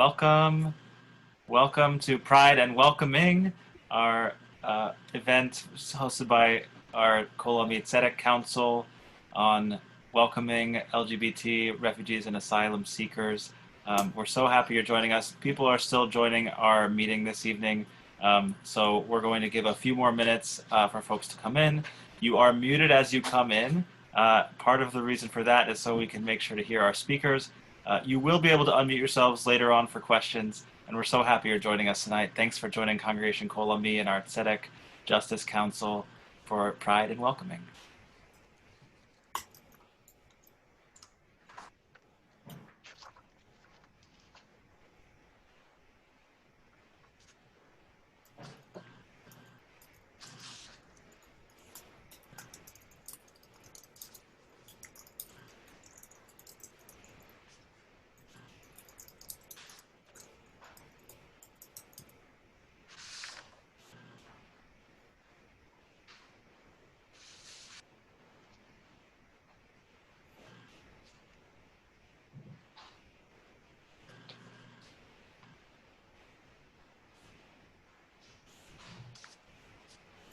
Welcome, welcome to Pride and Welcoming, our event hosted by our Kol Ami Tzedek Council on welcoming LGBT refugees and asylum seekers. We're so happy you're joining us. People are still joining our meeting this evening, so we're going to give a few more minutes for folks to come in. You are muted as you come in. Part of the reason for that is so we can make sure to hear our speakers. You will be able to unmute yourselves later on for questions, and we're so happy you're joining us tonight. Thanks for joining Congregation Kol Ami and our Tzedek Justice Council for Pride and Welcoming.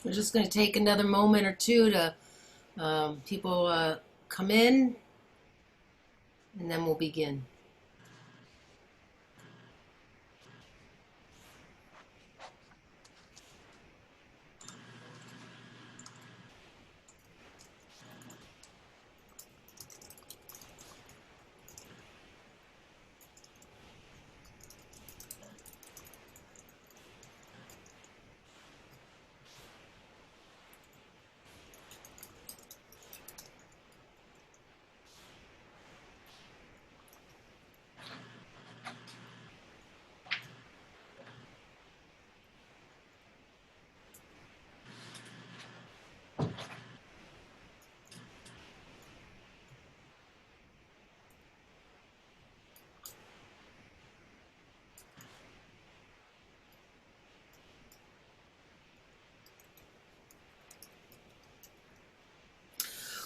We're just going to take another moment or two to people come in, and then we'll begin.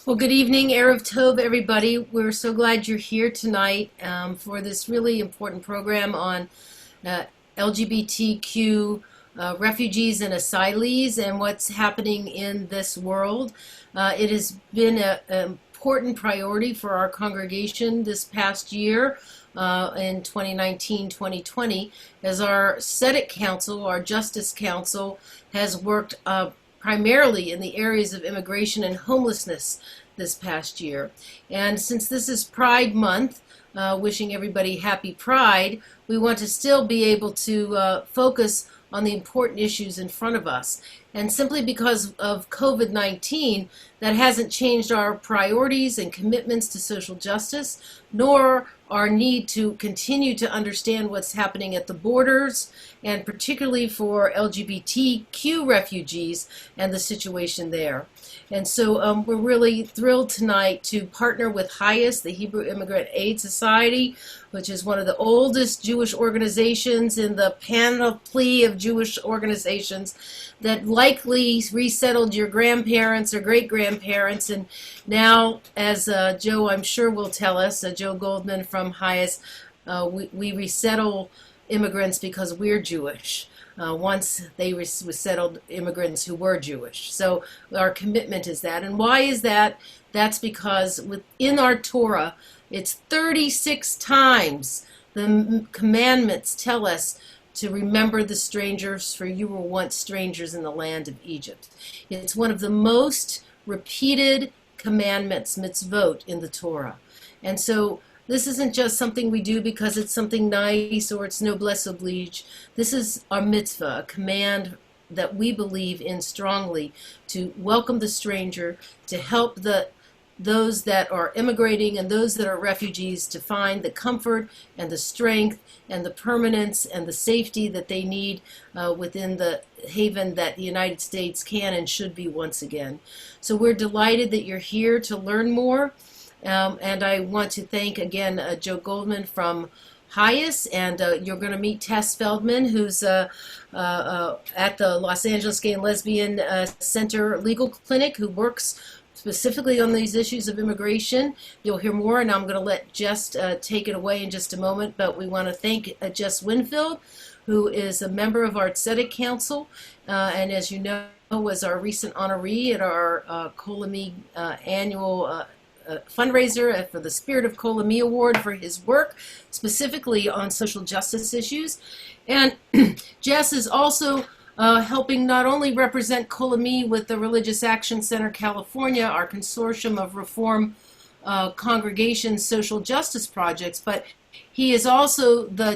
Well, good evening, Erev Tov, everybody. We're so glad you're here tonight for this really important program on LGBTQ refugees and asylees and what's happening in this world. It has been an important priority for our congregation this past year in 2019-2020 as our Tzedek Council, our Justice Council, has worked primarily in the areas of immigration and homelessness this past year. And since this is Pride Month, wishing everybody happy Pride, we want to still be able to focus on the important issues in front of us. And simply because of COVID-19, that hasn't changed our priorities and commitments to social justice, nor our need to continue to understand what's happening at the borders, and particularly for LGBTQ refugees and the situation there. And so we're really thrilled tonight to partner with HIAS, the Hebrew Immigrant Aid Society, which is one of the oldest Jewish organizations in the panoply of Jewish organizations that likely resettled your grandparents or great-grandparents. And now, as Joe, I'm sure, will tell us, Joe Goldman from HIAS, we resettle immigrants because we're Jewish. Once they resettled immigrants who were Jewish. So our commitment is that. And why is that? That's because within our Torah, it's 36 times the commandments tell us to remember the strangers, for you were once strangers in the land of Egypt. It's one of the most repeated commandments, mitzvot, in the Torah. And so this isn't just something we do because it's something nice or it's noblesse oblige. This is our mitzvah, a command that we believe in strongly, to welcome the stranger, to help those that are immigrating and those that are refugees to find the comfort and the strength and the permanence and the safety that they need within the haven that the United States can and should be once again. So we're delighted that you're here to learn more. And I want to thank again Joe Goldman from HIAS, and you're going to meet Tess Feldman, who's at the Los Angeles Gay and Lesbian Center Legal Clinic, who works specifically on these issues of immigration. You'll hear more, and I'm going to let Jess take it away in just a moment, but we want to thank Jess Winfield, who is a member of our Tzedek Council, and as you know, was our recent honoree at our Kol Ami annual fundraiser for the Spirit of Kol Ami Award for his work, specifically on social justice issues. And Jess is also helping not only represent Kol Ami with the Religious Action Center California, our consortium of reform congregation social justice projects, but he is also the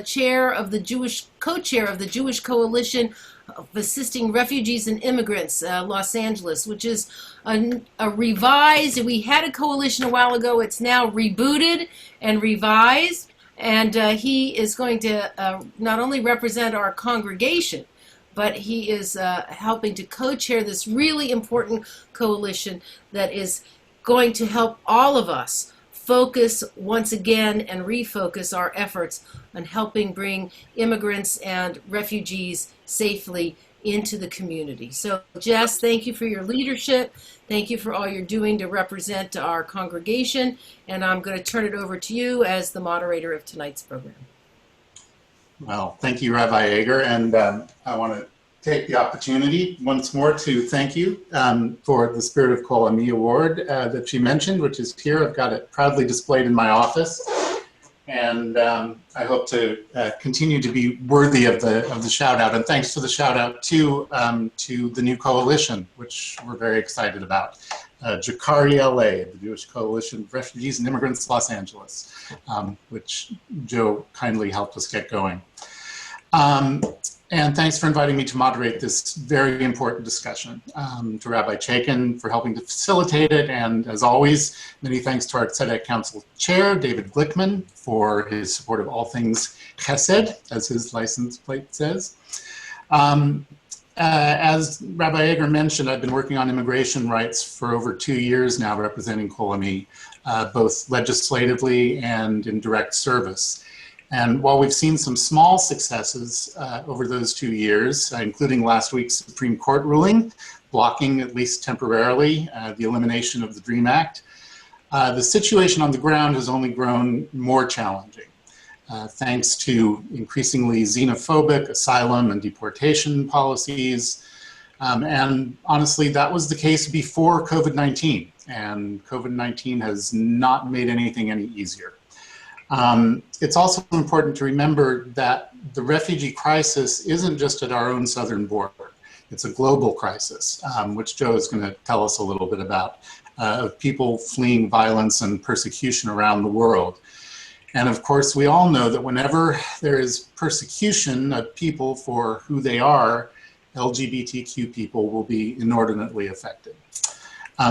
co-chair of the Jewish Coalition of Assisting Refugees and Immigrants, Los Angeles, which is a revised. We had a coalition a while ago. It's now rebooted and revised, and he is going to not only represent our congregation, but he is helping to co-chair this really important coalition that is going to help all of us focus once again and refocus our efforts on helping bring immigrants and refugees safely into the community. So, Jess, thank you for your leadership. Thank you for all you're doing to represent our congregation. And I'm going to turn it over to you as the moderator of tonight's program. Well, thank you, Rabbi Eger. And I want to take the opportunity once more to thank you for the Spirit of Kol Ami Award that she mentioned, which is here. I've got it proudly displayed in my office. And I hope to continue to be worthy of the shout out. And thanks for the shout out to the new coalition, which we're very excited about. Jakari LA, the Jewish Coalition of Refugees and Immigrants, Los Angeles, which Joe kindly helped us get going. And thanks for inviting me to moderate this very important discussion. To Rabbi Chaikin for helping to facilitate it, and as always, many thanks to our Tzedek Council Chair, David Glickman, for his support of all things Chesed, as his license plate says. As Rabbi Eger mentioned, I've been working on immigration rights for over 2 years now, representing Kol Ami, both legislatively and in direct service. And while we've seen some small successes over those 2 years, including last week's Supreme Court ruling, blocking, at least temporarily, the elimination of the DREAM Act, the situation on the ground has only grown more challenging, thanks to increasingly xenophobic asylum and deportation policies. And honestly, that was the case before COVID-19, and COVID-19 has not made anything any easier. It's also important to remember that the refugee crisis isn't just at our own southern border. It's a global crisis, which Joe is going to tell us a little bit about, of people fleeing violence and persecution around the world. And of course, we all know that whenever there is persecution of people for who they are, LGBTQ people will be inordinately affected.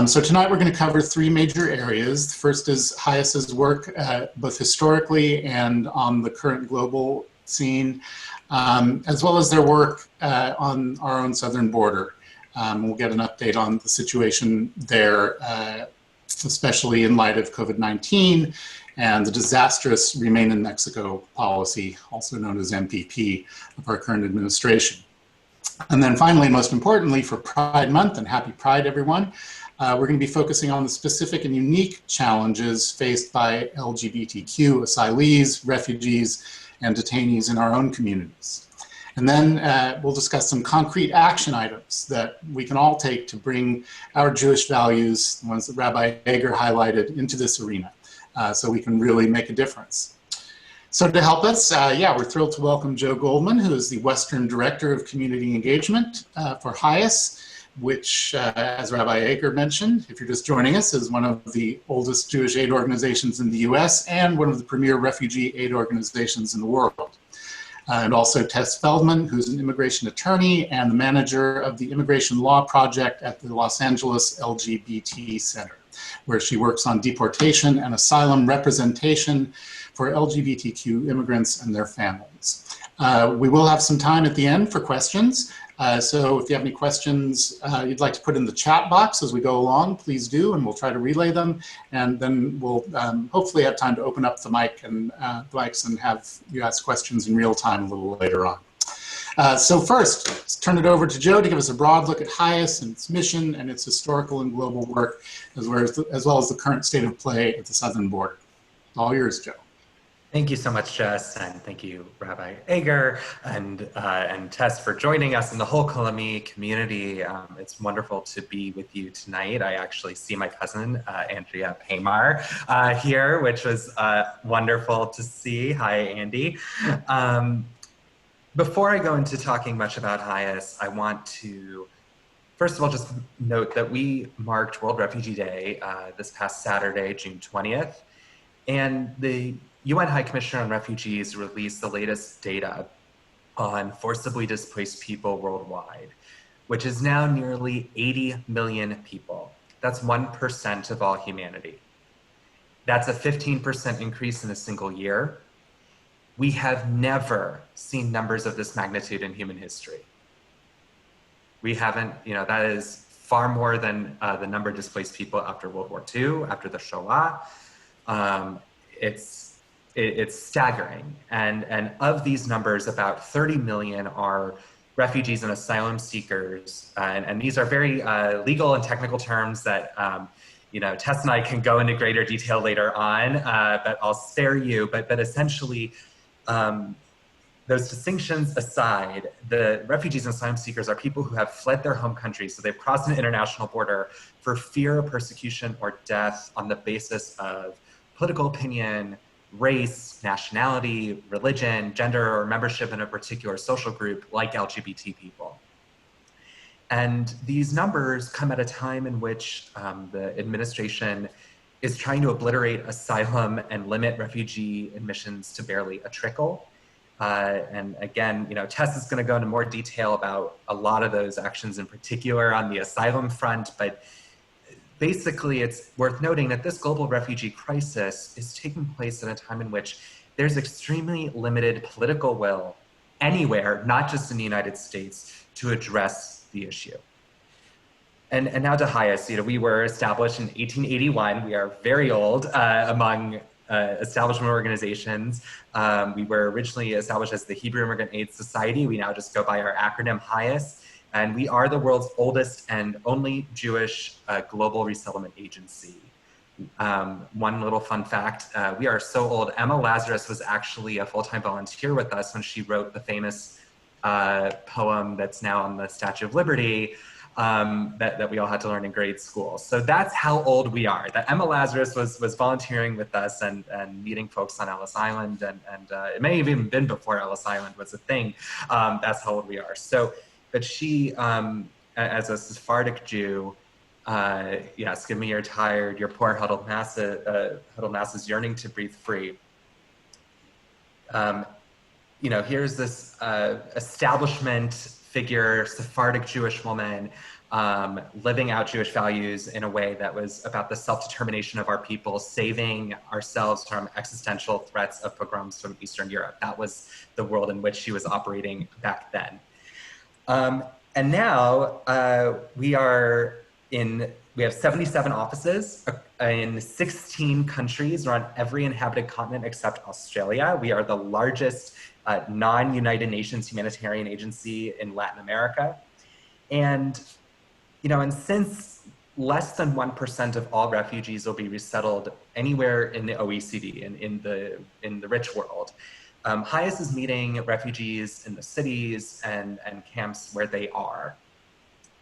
So tonight we're going to cover 3 major areas. The first is HIAS's work, both historically and on the current global scene, as well as their work on our own southern border. We'll get an update on the situation there, especially in light of COVID-19 and the disastrous Remain in Mexico policy, also known as MPP, of our current administration. And then finally, most importantly, for Pride Month, and happy Pride, everyone, we're going to be focusing on the specific and unique challenges faced by LGBTQ asylees, refugees, and detainees in our own communities. And then we'll discuss some concrete action items that we can all take to bring our Jewish values, the ones that Rabbi Eger highlighted, into this arena so we can really make a difference. So to help us, we're thrilled to welcome Joe Goldman, who is the Western Director of Community Engagement for HIAS, which, as Rabbi Eger mentioned, if you're just joining us, is one of the oldest Jewish aid organizations in the US and one of the premier refugee aid organizations in the world. And also Tess Feldman, who's an immigration attorney and the manager of the Immigration Law Project at the Los Angeles LGBT Center, where she works on deportation and asylum representation for LGBTQ immigrants and their families. We will have some time at the end for questions. So if you have any questions you'd like to put in the chat box as we go along, please do, and we'll try to relay them. And then we'll hopefully have time to open up the mic and the mics and have you ask questions in real time a little later on. So first, let's turn it over to Joe to give us a broad look at HIAS and its mission and its historical and global work, as well as the current state of play at the southern border. All yours, Joe. Thank you so much, Jess, and thank you, Rabbi Eger and Tess, for joining us and the whole Kol Ami community. It's wonderful to be with you tonight. I actually see my cousin, Andrea Paymar, here, which was wonderful to see. Hi, Andy. Before I go into talking much about HIAS, I want to, first of all, just note that we marked World Refugee Day this past Saturday, June 20th, and the UN High Commissioner on Refugees released the latest data on forcibly displaced people worldwide, which is now nearly 80 million people. That's 1% of all humanity. That's a 15% increase in a single year. We have never seen numbers of this magnitude in human history. We haven't, that is far more than the number of displaced people after World War II, after the Shoah. It's staggering. And of these numbers, about 30 million are refugees and asylum seekers. And these are very legal and technical terms that Tess and I can go into greater detail later on, but I'll spare you. But essentially, those distinctions aside, the refugees and asylum seekers are people who have fled their home countries. So they've crossed an international border for fear of persecution or death on the basis of political opinion, race, nationality, religion, gender, or membership in a particular social group like LGBT people. And these numbers come at a time in which the administration is trying to obliterate asylum and limit refugee admissions to barely a trickle. And again, Tess is going to go into more detail about a lot of those actions in particular on the asylum front, but basically, it's worth noting that this global refugee crisis is taking place at a time in which there's extremely limited political will anywhere, not just in the United States, to address the issue. And now to HIAS. We were established in 1881. We are very old among establishment organizations. We were originally established as the Hebrew Immigrant Aid Society. We now just go by our acronym HIAS. And we are the world's oldest and only Jewish global resettlement agency. One little fun fact, we are so old. Emma Lazarus was actually a full-time volunteer with us when she wrote the famous poem that's now on the Statue of Liberty that we all had to learn in grade school. So that's how old we are. That Emma Lazarus was volunteering with us and meeting folks on Ellis Island. And it may have even been before Ellis Island was a thing. That's how old we are. But she, as a Sephardic Jew, yes, give me your tired, your poor huddled masses yearning to breathe free. Here's this establishment figure, Sephardic Jewish woman, living out Jewish values in a way that was about the self-determination of our people, saving ourselves from existential threats of pogroms from Eastern Europe. That was the world in which she was operating back then. And now we have 77 offices in 16 countries. We're on every inhabited continent except Australia. We are the largest non-United Nations humanitarian agency in Latin America. And, and since less than 1% of all refugees will be resettled anywhere in the OECD and in the rich world, HIAS is meeting refugees in the cities and camps where they are.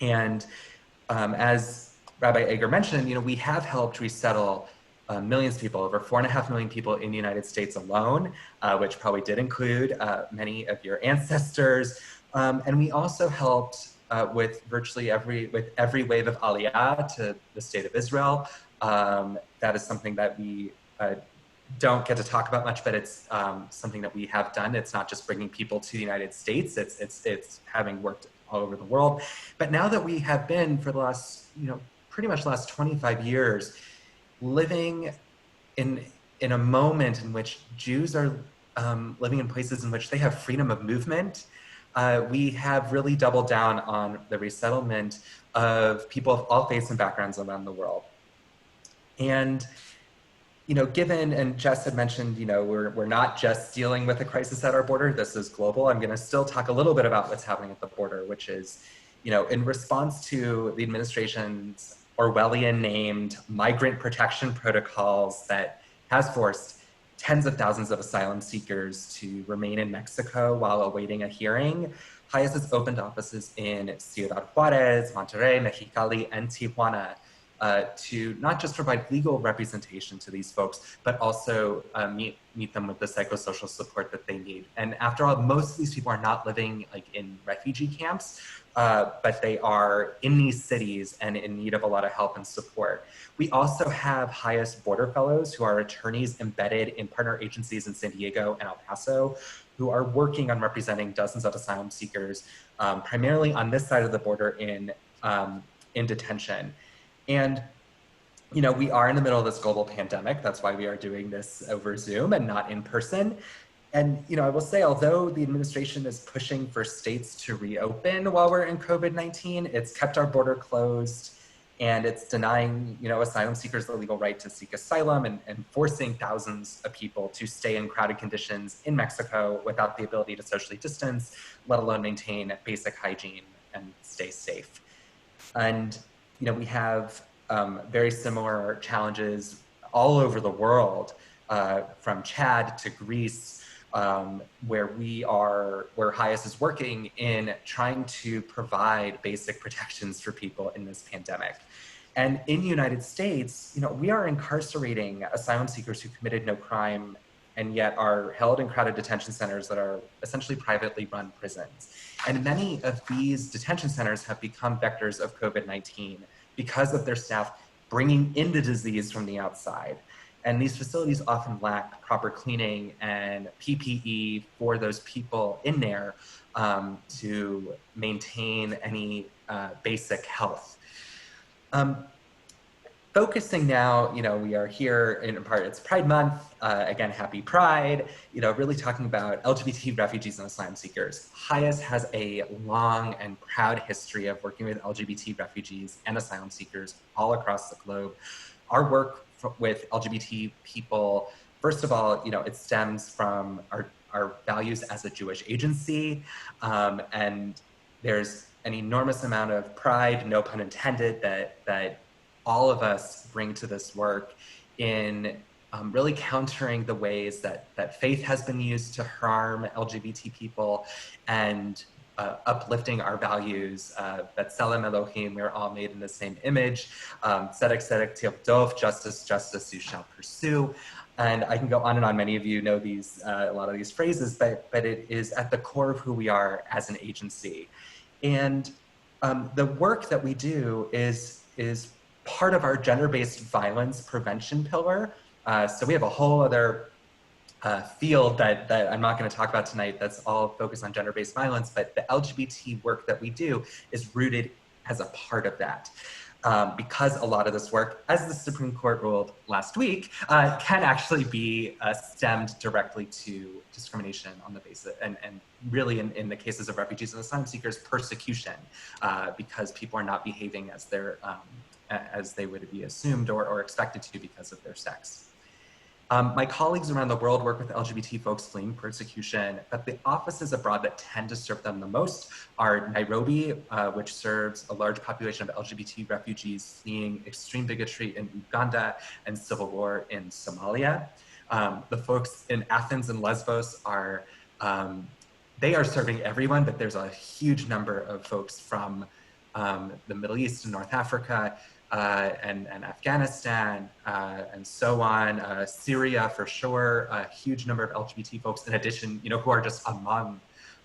And as Rabbi Eger mentioned, we have helped resettle millions of people, over 4.5 million people in the United States alone, which probably did include many of your ancestors. And we also helped with virtually every wave of Aliyah to the state of Israel. That is something that we don't get to talk about much, but it's something that we have done. It's not just bringing people to the United States, it's having worked all over the world. But now that we have been for the last, pretty much last 25 years, living in a moment in which Jews are living in places in which they have freedom of movement, we have really doubled down on the resettlement of people of all faiths and backgrounds around the world. And Given, and Jess had mentioned, we're not just dealing with a crisis at our border, this is global. I'm gonna still talk a little bit about what's happening at the border, which is, in response to the administration's Orwellian named migrant protection protocols that has forced tens of thousands of asylum seekers to remain in Mexico while awaiting a hearing, HIAS has opened offices in Ciudad Juarez, Monterrey, Mexicali, and Tijuana, to not just provide legal representation to these folks, but also meet them with the psychosocial support that they need. And after all, most of these people are not living like in refugee camps, but they are in these cities and in need of a lot of help and support. We also have HIAS border fellows who are attorneys embedded in partner agencies in San Diego and El Paso, who are working on representing dozens of asylum seekers, primarily on this side of the border in detention. And we are in the middle of this global pandemic. That's why we are doing this over Zoom and not in person. And I will say, although the administration is pushing for states to reopen while we're in COVID-19, it's kept our border closed, and it's denying asylum seekers the legal right to seek asylum, and forcing thousands of people to stay in crowded conditions in Mexico without the ability to socially distance, let alone maintain basic hygiene and stay safe. And we have very similar challenges all over the world, from Chad to Greece, where HIAS is working in trying to provide basic protections for people in this pandemic. And in the United States, we are incarcerating asylum seekers who committed no crime and yet are held in crowded detention centers that are essentially privately run prisons. And many of these detention centers have become vectors of COVID-19 because of their staff bringing in the disease from the outside. And these facilities often lack proper cleaning and PPE for those people in there to maintain any basic health. Focusing now, we are here in part, it's Pride Month, again, happy Pride, really talking about LGBT refugees and asylum seekers. HIAS has a long and proud history of working with LGBT refugees and asylum seekers all across the globe. Our work with LGBT people, first of all, it stems from our values as a Jewish agency, and there's an enormous amount of pride, no pun intended, that all of us bring to this work in really countering the ways that faith has been used to harm LGBT people, and uplifting our values, B'Tselem Elohim, we're all made in the same image, Tzedek Tzedek Tov, justice, justice you shall pursue. And I can go on and on. Many of you know these, a lot of these phrases, but it is at the core of who we are as an agency. And the work that we do is part of our gender-based violence prevention pillar. So we have a whole other field that I'm not going to talk about tonight that's all focused on gender-based violence, but the LGBT work that we do is rooted as a part of that. Because a lot of this work, as the Supreme Court ruled last week, can actually be stemmed directly to discrimination on the basis, and really in the cases of refugees and asylum seekers, persecution, because people are not behaving as they would be assumed or expected to because of their sex. My colleagues around the world work with LGBT folks fleeing persecution, but the offices abroad that tend to serve them the most are Nairobi, which serves a large population of LGBT refugees fleeing extreme bigotry in Uganda and civil war in Somalia. The folks in Athens and Lesbos they are serving everyone, but there's a huge number of folks from the Middle East and North Africa, and Afghanistan, and so on, Syria for sure, a huge number of LGBT folks in addition, who are just among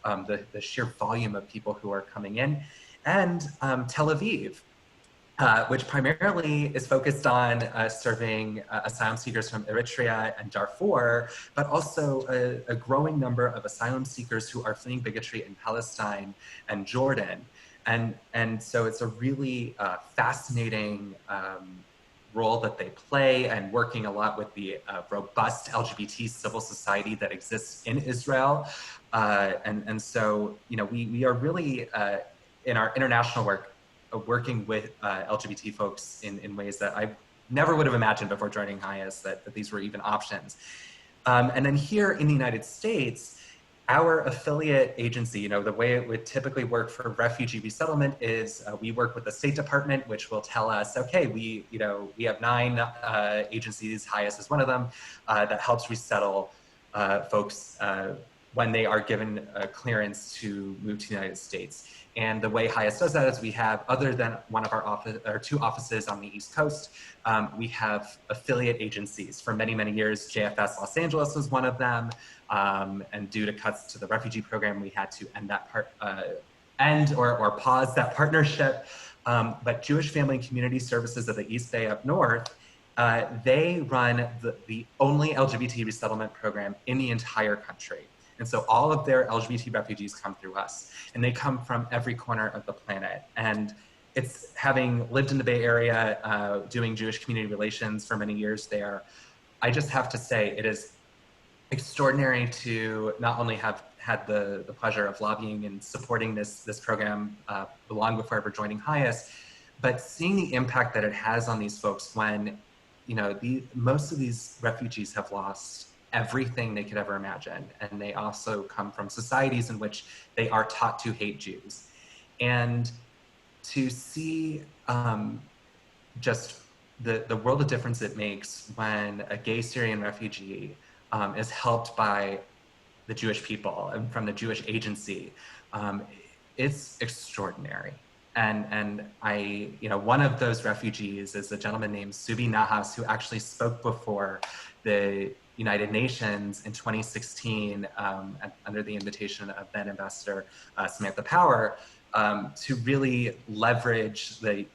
the sheer volume of people who are coming in, and Tel Aviv, which primarily is focused on serving asylum seekers from Eritrea and Darfur, but also a growing number of asylum seekers who are fleeing bigotry in Palestine and Jordan. And so it's a really fascinating role that they play, and working a lot with the robust LGBT civil society that exists in Israel. And so, we are really, in our international work, working with LGBT folks in ways that never would have imagined before joining HIAS that these were even options. And then here in the United States, our affiliate agency, the way it would typically work for refugee resettlement is we work with the State Department, which will tell us, okay, we have 9 agencies, HIAS is one of them, that helps resettle folks when they are given clearance to move to the United States. And the way HIAS does that is we have, other than one of our 2 offices on the East Coast, we have affiliate agencies. For many, many years, JFS Los Angeles was one of them. And due to cuts to the refugee program, we had to end that or pause that partnership. But Jewish Family and Community Services of the East Bay up north, they run the only LGBT resettlement program in the entire country. And so all of their LGBT refugees come through us, and they come from every corner of the planet. And it's, having lived in the Bay Area, doing Jewish community relations for many years there, I just have to say it is extraordinary to not only have had the pleasure of lobbying and supporting this program long before ever joining HIAS, but seeing the impact that it has on these folks when, most of these refugees have lost everything they could ever imagine. And they also come from societies in which they are taught to hate Jews. And to see just the world of difference it makes when a gay Syrian refugee is helped by the Jewish people and from the Jewish agency, it's extraordinary. And I, one of those refugees is a gentleman named Subi Nahas, who actually spoke before the United Nations in 2016 under the invitation of then Ambassador Samantha Power to really leverage the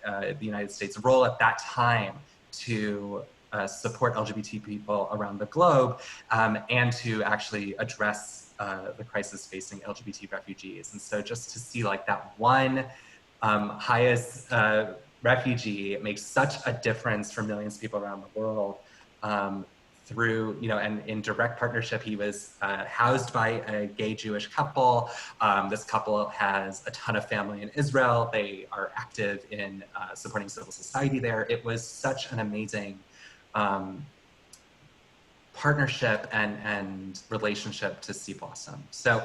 United States' role at that time to support LGBT people around the globe and to actually address the crisis facing LGBT refugees. And so just to see like that one HIAS refugee makes such a difference for millions of people around the world through, and in direct partnership, he was housed by a gay Jewish couple. This couple has a ton of family in Israel. They are active in supporting civil society there. It was such an amazing partnership and relationship to see blossom. So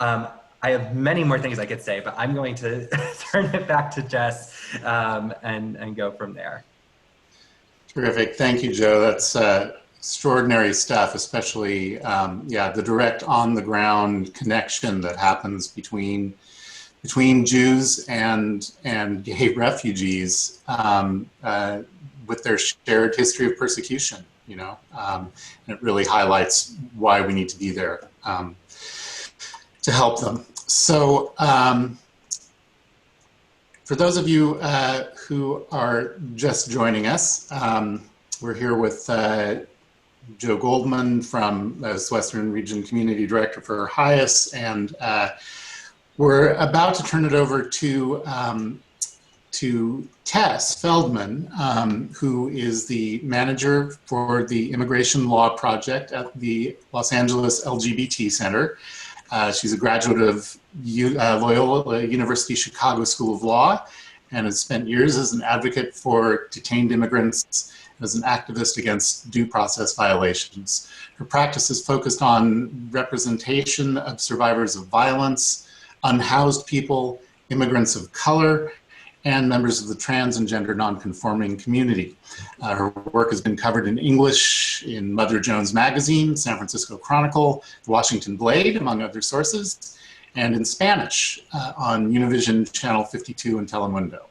I have many more things I could say, but I'm going to turn it back to Jess and go from there. Terrific. Thank you, Joe. That's extraordinary stuff, especially, the direct on-the-ground connection that happens between Jews and gay refugees with their shared history of persecution, and it really highlights why we need to be there to help them. So for those of you who are just joining us, we're here with Joe Goldman from as Western Region Community Director for HIAS, and we're about to turn it over to Tess Feldman, who is the manager for the Immigration Law Project at the Los Angeles LGBT Center. She's a graduate of Loyola University Chicago School of Law and has spent years as an advocate for detained immigrants and as an activist against due process violations. Her practice is focused on representation of survivors of violence, unhoused people, immigrants of color, and members of the trans and gender nonconforming community. Her work has been covered in English in Mother Jones Magazine, San Francisco Chronicle, the Washington Blade, among other sources, and in Spanish on Univision Channel 52 and Telemundo.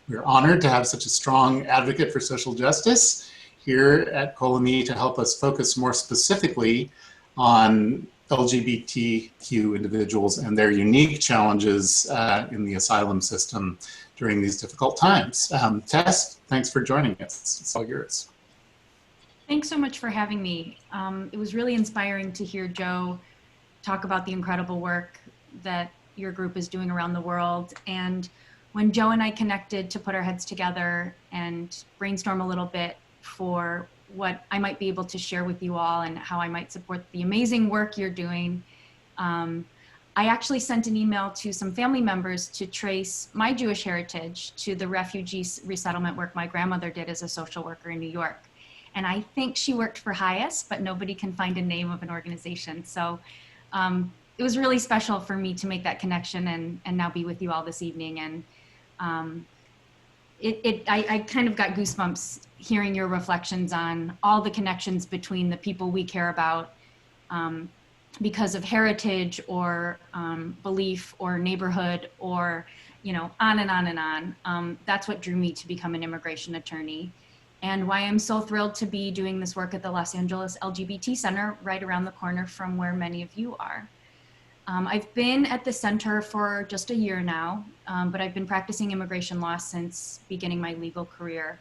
We're honored to have such a strong advocate for social justice here at Kol Ami to help us focus more specifically on LGBTQ individuals and their unique challenges in the asylum system during these difficult times. Tess, thanks for joining us. It's all yours. Thanks so much for having me. It was really inspiring to hear Joe talk about the incredible work that your group is doing around the world. And when Joe and I connected to put our heads together and brainstorm a little bit for what I might be able to share with you all and how I might support the amazing work you're doing, I actually sent an email to some family members to trace my Jewish heritage to the refugee resettlement work my grandmother did as a social worker in New York. And I think she worked for HIAS, but nobody can find a name of an organization. So it was really special for me to make that connection and now be with you all this evening. And I kind of got goosebumps hearing your reflections on all the connections between the people we care about because of heritage or belief or neighborhood or, you know, on and on and on. That's what drew me to become an immigration attorney, and why I'm so thrilled to be doing this work at the Los Angeles LGBT Center right around the corner from where many of you are. I've been at the center for just a year now, but I've been practicing immigration law since beginning my legal career.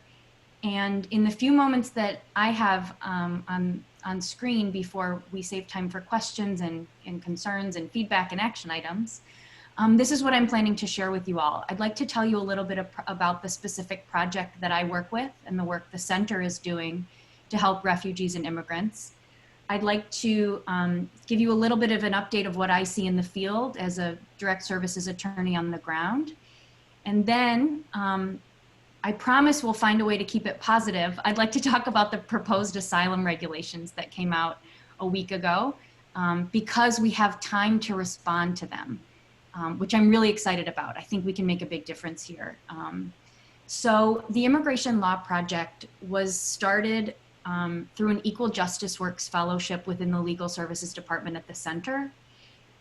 And in the few moments that I have on screen before we save time for questions and concerns and feedback and action items, this is what I'm planning to share with you all. I'd like to tell you a little bit about the specific project that I work with and the work the center is doing to help refugees and immigrants. I'd like to give you a little bit of an update of what I see in the field as a direct services attorney on the ground. And then I promise we'll find a way to keep it positive. I'd like to talk about the proposed asylum regulations that came out a week ago because we have time to respond to them, which I'm really excited about. I think we can make a big difference here. So the Immigration Law Project was started through an Equal Justice Works Fellowship within the Legal Services Department at the center.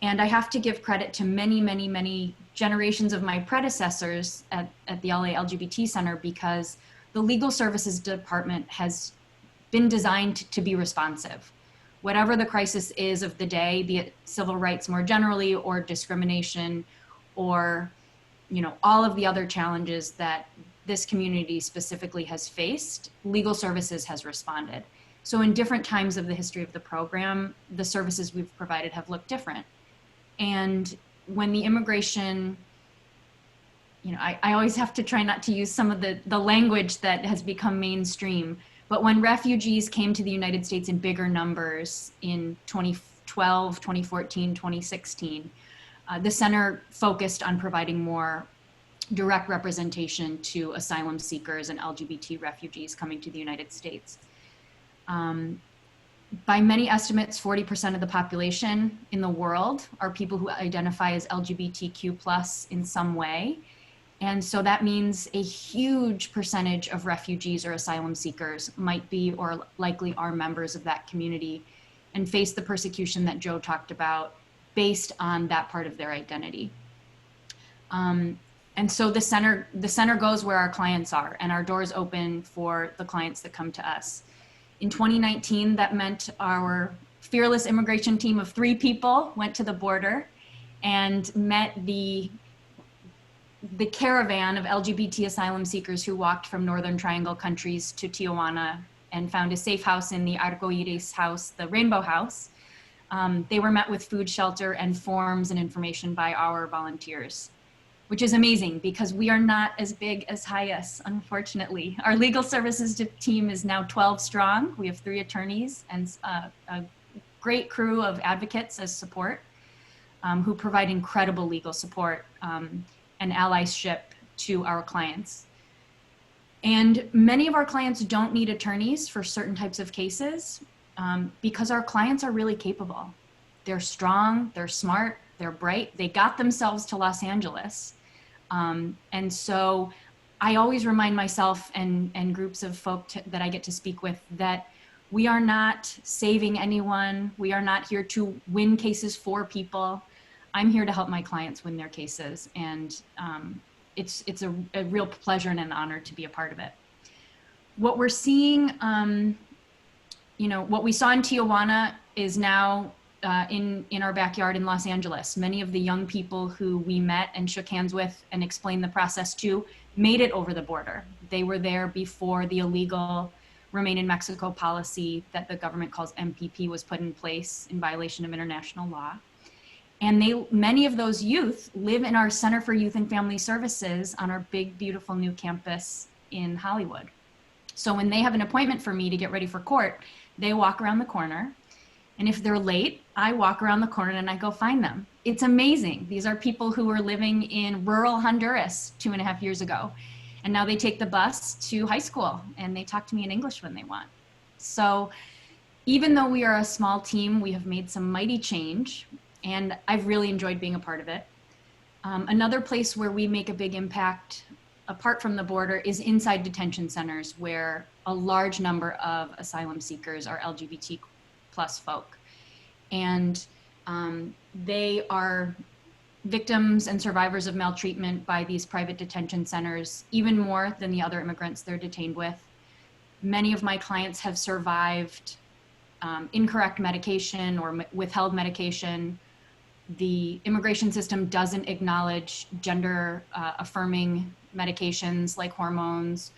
And I have to give credit to many, many, many generations of my predecessors at the LA LGBT Center, because the Legal Services Department has been designed to be responsive. Whatever the crisis is of the day, be it civil rights more generally or discrimination or, you know, all of the other challenges that this community specifically has faced, legal services has responded. So in different times of the history of the program, the services we've provided have looked different. And when the immigration, you know, I always have to try not to use some of the language that has become mainstream, but when refugees came to the United States in bigger numbers in 2012, 2014, 2016, the center focused on providing more direct representation to asylum seekers and LGBT refugees coming to the United States. By many estimates, 40% of the population in the world are people who identify as LGBTQ+ in some way. And so that means a huge percentage of refugees or asylum seekers might be or likely are members of that community and face the persecution that Joe talked about based on that part of their identity. And so the center goes where our clients are, and our doors open for the clients that come to us. In 2019, that meant our fearless immigration team of 3 people went to the border and met the caravan of LGBT asylum seekers who walked from Northern Triangle countries to Tijuana and found a safe house in the Arcoiris house, the Rainbow House. They were met with food, shelter, and forms and information by our volunteers, which is amazing because we are not as big as HIAS, unfortunately. Our legal services team is now 12 strong. We have 3 attorneys and a great crew of advocates as support who provide incredible legal support and allyship to our clients. And many of our clients don't need attorneys for certain types of cases because our clients are really capable. They're strong, they're smart, they're bright, they got themselves to Los Angeles. And so I always remind myself and groups of folk that I get to speak with that we are not saving anyone. We are not here to win cases for people. I'm here to help my clients win their cases. And it's a real pleasure and an honor to be a part of it. What we're seeing, you know, what we saw in Tijuana is now in our backyard in Los Angeles. Many of the young people who we met and shook hands with and explained the process to made it over the border. They were there before the illegal Remain in Mexico policy that the government calls MPP was put in place in violation of international law. And many of those youth live in our Center for Youth and Family Services on our big, beautiful new campus in Hollywood. So when they have an appointment for me to get ready for court, they walk around the corner And if they're late, I walk around the corner and I go find them. It's amazing. These are people who were living in rural Honduras 2.5 years ago. And now they take the bus to high school and they talk to me in English when they want. So even though we are a small team, we have made some mighty change, and I've really enjoyed being a part of it. Another place where we make a big impact, apart from the border, is inside detention centers, where a large number of asylum seekers are LGBT plus folk. And they are victims and survivors of maltreatment by these private detention centers, even more than the other immigrants they're detained with. Many of my clients have survived incorrect medication or withheld medication. The immigration system doesn't acknowledge gender affirming medications like hormones.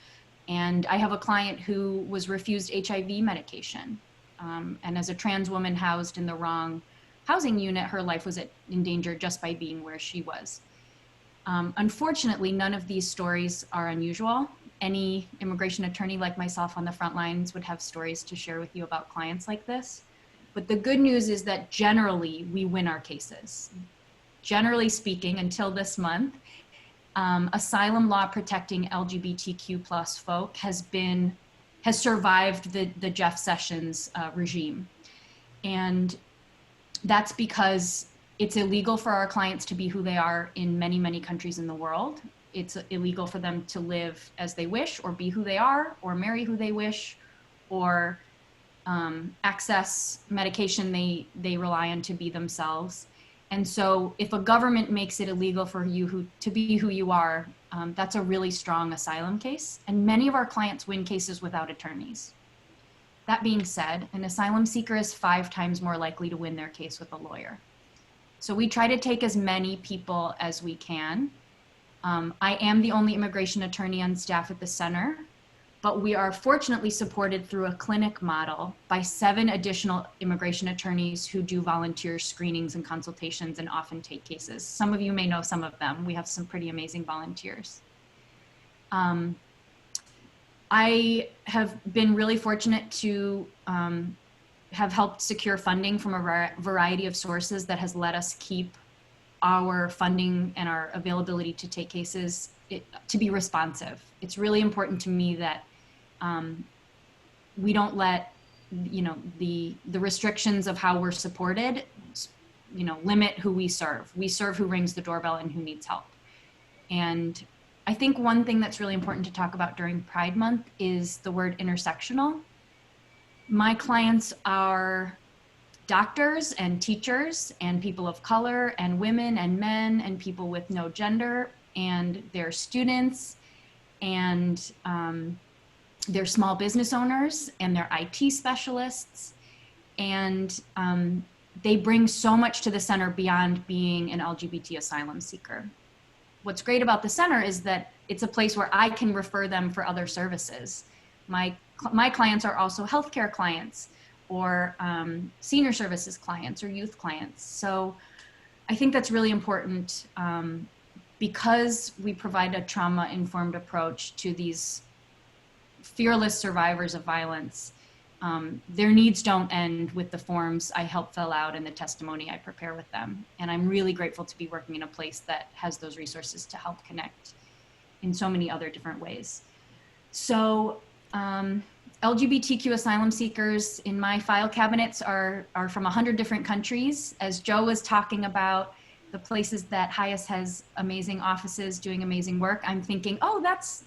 And I have a client who was refused HIV medication. And as a trans woman housed in the wrong housing unit, her life was in danger just by being where she was. Unfortunately, none of these stories are unusual. Any immigration attorney like myself on the front lines would have stories to share with you about clients like this. But the good news is that generally we win our cases. Generally speaking, until this month, asylum law protecting LGBTQ plus folk has survived the Jeff Sessions regime. And that's because it's illegal for our clients to be who they are in many, many countries in the world. It's illegal for them to live as they wish, or be who they are, or marry who they wish, or access medication they rely on to be themselves. And so if a government makes it illegal for you to be who you are, that's a really strong asylum case. And many of our clients win cases without attorneys. That being said, an asylum seeker is 5 times more likely to win their case with a lawyer. So we try to take as many people as we can. I am the only immigration attorney on staff at the center, but we are fortunately supported through a clinic model by 7 additional immigration attorneys who do volunteer screenings and consultations and often take cases. Some of you may know some of them. We have some pretty amazing volunteers. I have been really fortunate to have helped secure funding from a variety of sources that has let us keep our funding and our availability to take cases to be responsive. It's really important to me that we don't let the restrictions of how we're supported limit who we serve. We serve who rings the doorbell and who needs help. And I think one thing that's really important to talk about during Pride Month is the word intersectional. My clients are doctors and teachers and people of color and women and men and people with no gender, and they're students, and they're small business owners, and they're IT specialists, and they bring so much to the center beyond being an LGBT asylum seeker. What's great about the center is that it's a place where I can refer them for other services. My clients are also healthcare clients, or senior services clients, or youth clients. So I think that's really important because we provide a trauma-informed approach to these fearless survivors of violence. Their needs don't end with the forms I help fill out and the testimony I prepare with them. And I'm really grateful to be working in a place that has those resources to help connect in so many other different ways. So LGBTQ asylum seekers in my file cabinets are from 100 different countries. As Joe was talking about the places that HIAS has amazing offices doing amazing work, I'm thinking, oh, that's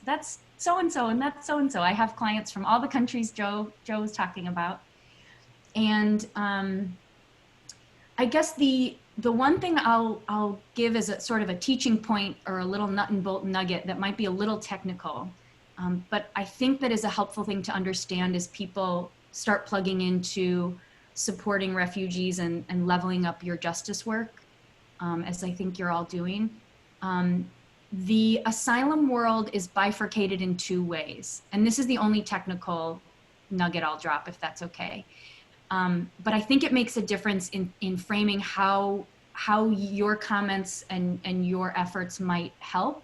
so-and-so and that's so-and-so. I have clients from all the countries Joe was talking about. And I guess the one thing I'll give as a sort of a teaching point or a little nut and bolt nugget that might be a little technical, but I think that is a helpful thing to understand as people start plugging into supporting refugees and leveling up your justice work, as I think you're all doing. The asylum world is bifurcated in 2 ways. And this is the only technical nugget I'll drop, if that's okay. But I think it makes a difference in framing how your comments and your efforts might help,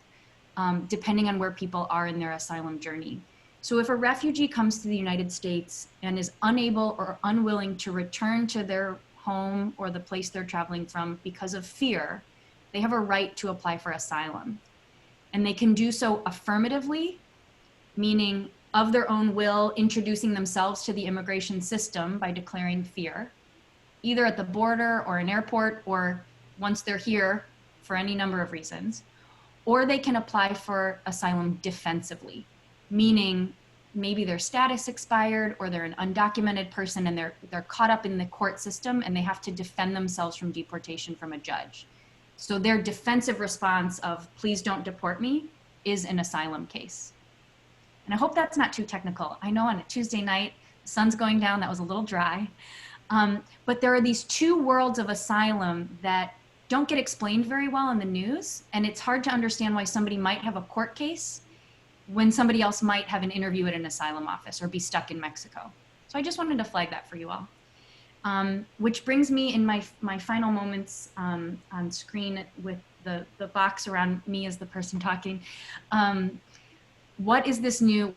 depending on where people are in their asylum journey. So if a refugee comes to the United States and is unable or unwilling to return to their home or the place they're traveling from because of fear, they have a right to apply for asylum. And they can do so affirmatively, meaning of their own will, introducing themselves to the immigration system by declaring fear, either at the border or an airport, or once they're here for any number of reasons. Or they can apply for asylum defensively, meaning maybe their status expired or they're an undocumented person and they're caught up in the court system and they have to defend themselves from deportation from a judge. So their defensive response of please don't deport me is an asylum case. And I hope that's not too technical. I know on a Tuesday night, the sun's going down, that was a little dry. But there are these two worlds of asylum that don't get explained very well in the news. And it's hard to understand why somebody might have a court case when somebody else might have an interview at an asylum office or be stuck in Mexico. So I just wanted to flag that for you all. Which brings me in my final moments on screen with the box around me as the person talking. What are these new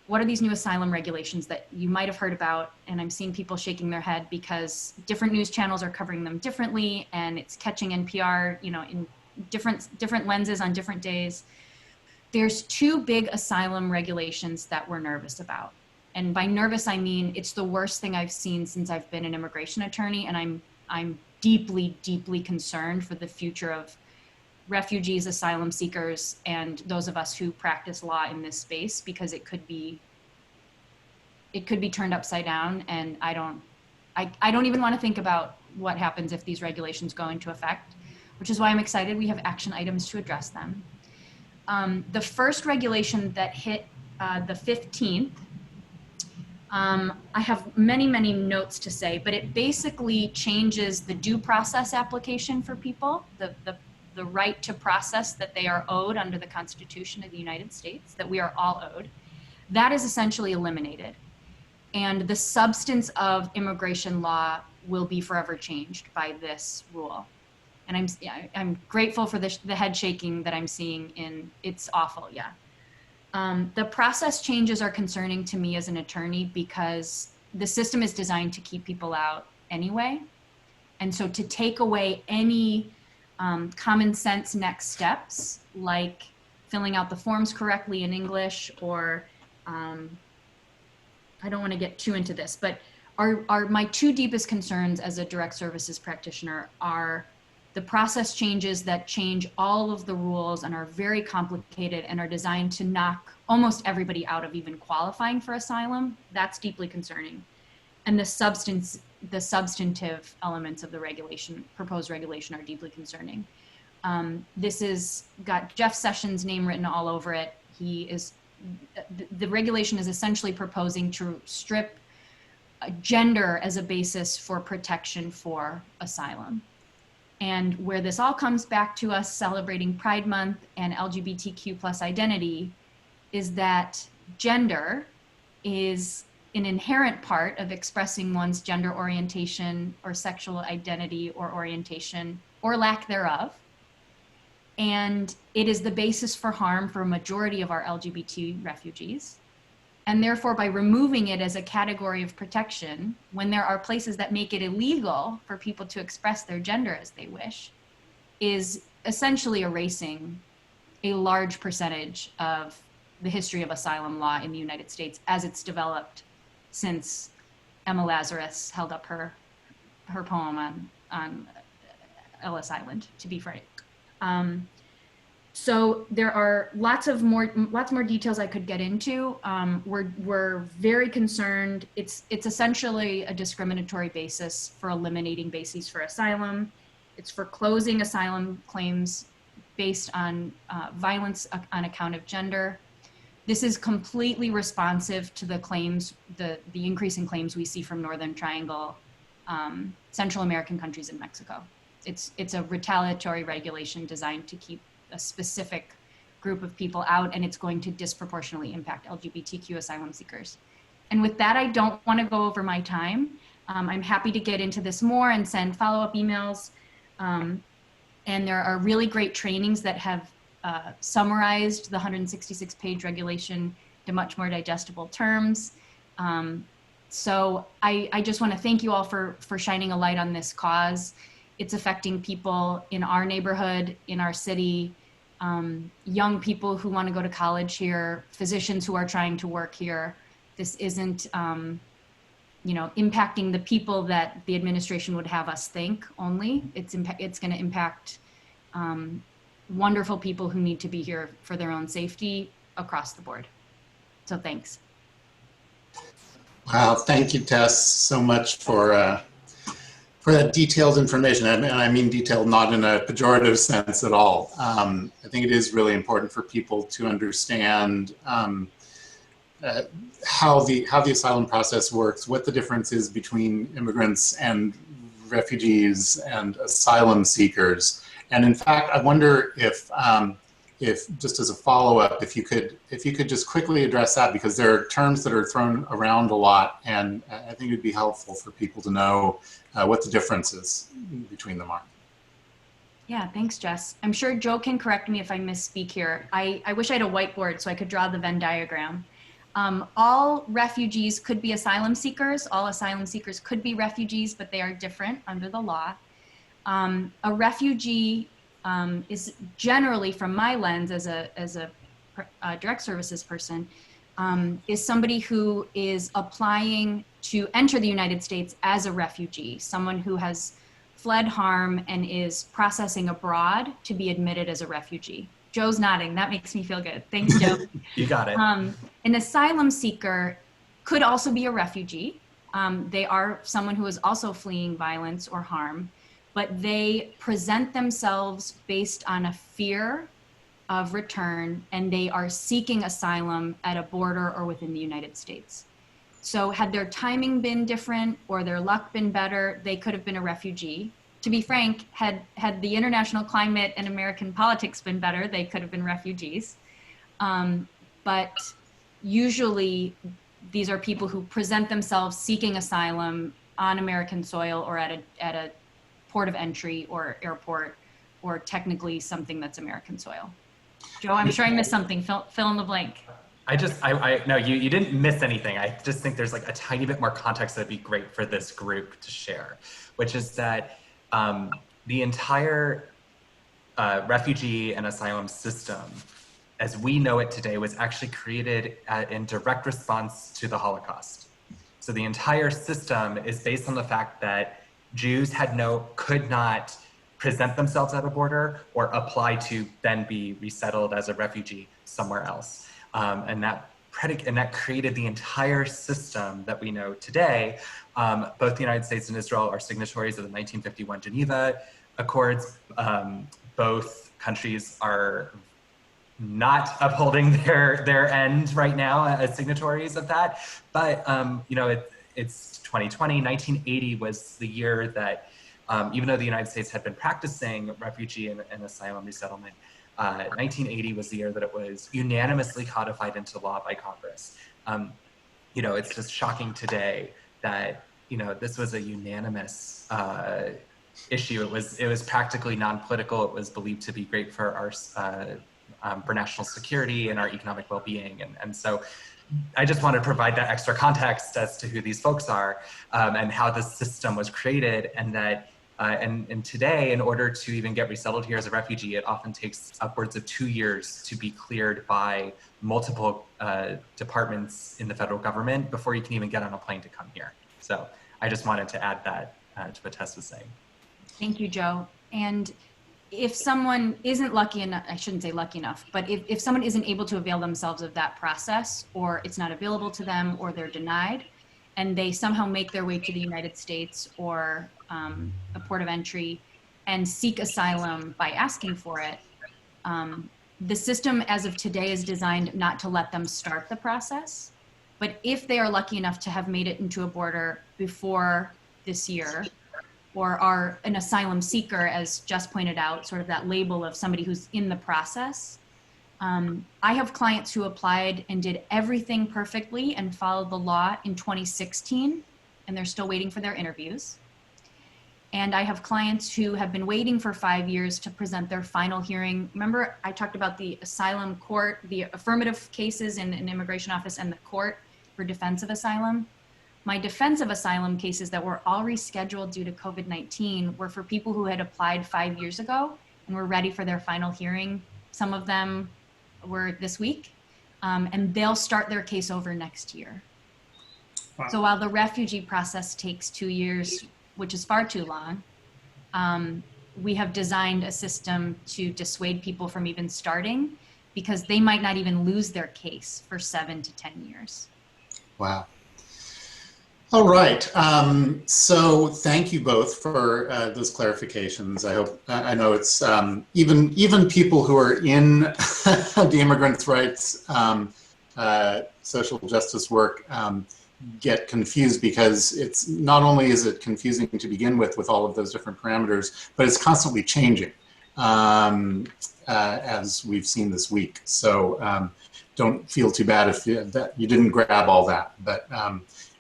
asylum regulations that you might have heard about? And I'm seeing people shaking their head because different news channels are covering them differently and it's catching NPR, in different lenses on different days. There's two big asylum regulations that we're nervous about. And by nervous, I mean, it's the worst thing I've seen since I've been an immigration attorney. And I'm deeply, deeply concerned for the future of refugees, asylum seekers, and those of us who practice law in this space, because it could be turned upside down. And I don't even want to think about what happens if these regulations go into effect, which is why I'm excited we have action items to address them. The first regulation that hit the 15th, I have many, many notes to say, but it basically changes the due process application for people, the right to process that they are owed under the Constitution of the United States, that we are all owed. That is essentially eliminated. And the substance of immigration law will be forever changed by this rule. And I'm grateful for the head shaking that I'm seeing it's awful, yeah. The process changes are concerning to me as an attorney because the system is designed to keep people out anyway. And so to take away any common sense next steps, like filling out the forms correctly in English, or I don't want to get too into this, but are my two deepest concerns as a direct services practitioner are the process changes that change all of the rules and are very complicated and are designed to knock almost everybody out of even qualifying for asylum. That's deeply concerning. And the substantive elements of the proposed regulation are deeply concerning. This has got Jeff Sessions' name written all over it. The regulation is essentially proposing to strip gender as a basis for protection for asylum. And where this all comes back to us celebrating Pride Month and LGBTQ+ identity is that gender is an inherent part of expressing one's gender orientation or sexual identity or orientation or lack thereof. And it is the basis for harm for a majority of our LGBT refugees. And therefore, by removing it as a category of protection, when there are places that make it illegal for people to express their gender as they wish, is essentially erasing a large percentage of the history of asylum law in the United States as it's developed since Emma Lazarus held up her poem on Ellis Island, to be frank. So there are lots more details I could get into. We're very concerned. It's essentially a discriminatory basis for eliminating bases for asylum. It's for closing asylum claims based on violence on account of gender. This is completely responsive to the claims, the increase in claims we see from Northern Triangle, Central American countries, and Mexico. It's a retaliatory regulation designed to keep a specific group of people out, and it's going to disproportionately impact LGBTQ asylum seekers. And with that, I don't want to go over my time. I'm happy to get into this more and send follow-up emails. And there are really great trainings that have summarized the 166-page regulation to much more digestible terms. So I just want to thank you all for shining a light on this cause. It's affecting people in our neighborhood, in our city, young people who want to go to college here, physicians who are trying to work here. This isn't, impacting the people that the administration would have us think only. It's going to impact wonderful people who need to be here for their own safety across the board. So thanks. Wow, thank you, Tess, so much for that detailed information. And I mean detailed not in a pejorative sense at all. I think it is really important for people to understand how the asylum process works, what the difference is between immigrants and refugees and asylum seekers. And in fact, I wonder if just as a follow-up, if you could just quickly address that, because there are terms that are thrown around a lot, and I think it'd be helpful for people to know what the differences between them are. Yeah, thanks, Jess. I'm sure Joe can correct me if I misspeak here. I wish I had a whiteboard so I could draw the Venn diagram. All refugees could be asylum seekers. All asylum seekers could be refugees, but they are different under the law. A refugee is generally, from my lens as a direct services person, is somebody who is applying to enter the United States as a refugee, someone who has fled harm and is processing abroad to be admitted as a refugee. Joe's nodding. That makes me feel good. Thanks, Joe. You got it. An asylum seeker could also be a refugee. They are someone who is also fleeing violence or harm, but they present themselves based on a fear of return, and they are seeking asylum at a border or within the United States. So had their timing been different or their luck been better, they could have been a refugee. To be frank, had the international climate and American politics been better, they could have been refugees. But usually these are people who present themselves seeking asylum on American soil or at a port of entry or airport, or technically something that's American soil. Joe, I'm sure I missed something. Fill in the blank. No, you didn't miss anything. I just think there's like a tiny bit more context that'd be great for this group to share, which is that the entire refugee and asylum system, as we know it today, was actually created in direct response to the Holocaust. So the entire system is based on the fact that Jews could not present themselves at a border or apply to then be resettled as a refugee somewhere else. And that created the entire system that we know today. Both the United States and Israel are signatories of the 1951 Geneva Accords. Both countries are not upholding their end right now as signatories of that. But it's 2020. 1980 was the year that, even though the United States had been practicing refugee and asylum resettlement, 1980 was the year that it was unanimously codified into law by Congress. It's just shocking today that this was a unanimous issue. It was practically non-political. It was believed to be great for our for national security and our economic well-being, and so I just want to provide that extra context as to who these folks are and how this system was created, and that. And today, in order to even get resettled here as a refugee, it often takes upwards of 2 years to be cleared by multiple departments in the federal government before you can even get on a plane to come here. So I just wanted to add that to what Tess was saying. Thank you, Joe. And if someone isn't lucky enough, I shouldn't say lucky enough, but if someone isn't able to avail themselves of that process, or it's not available to them, or they're denied, and they somehow make their way to the United States or a port of entry and seek asylum by asking for it, the system as of today is designed not to let them start the process. But if they are lucky enough to have made it into a border before this year, or are an asylum seeker, as Jess pointed out, sort of that label of somebody who's in the process, I have clients who applied and did everything perfectly and followed the law in 2016, and they're still waiting for their interviews. And I have clients who have been waiting for 5 years to present their final hearing. Remember, I talked about the asylum court, the affirmative cases in an immigration office and the court for defense of asylum. My defense of asylum cases that were all rescheduled due to COVID-19 were for people who had applied 5 years ago and were ready for their final hearing. Some of them were this week, and they'll start their case over next year. Wow. So while the refugee process takes 2 years, which is far too long, we have designed a system to dissuade people from even starting because they might not even lose their case for 7 to 10 years. Wow. All right. So thank you both for those clarifications. I know it's even people who are in the immigrants' rights, social justice work get confused because it's not only is it confusing to begin with all of those different parameters, but it's constantly changing as we've seen this week. So don't feel too bad if you didn't grab all that, but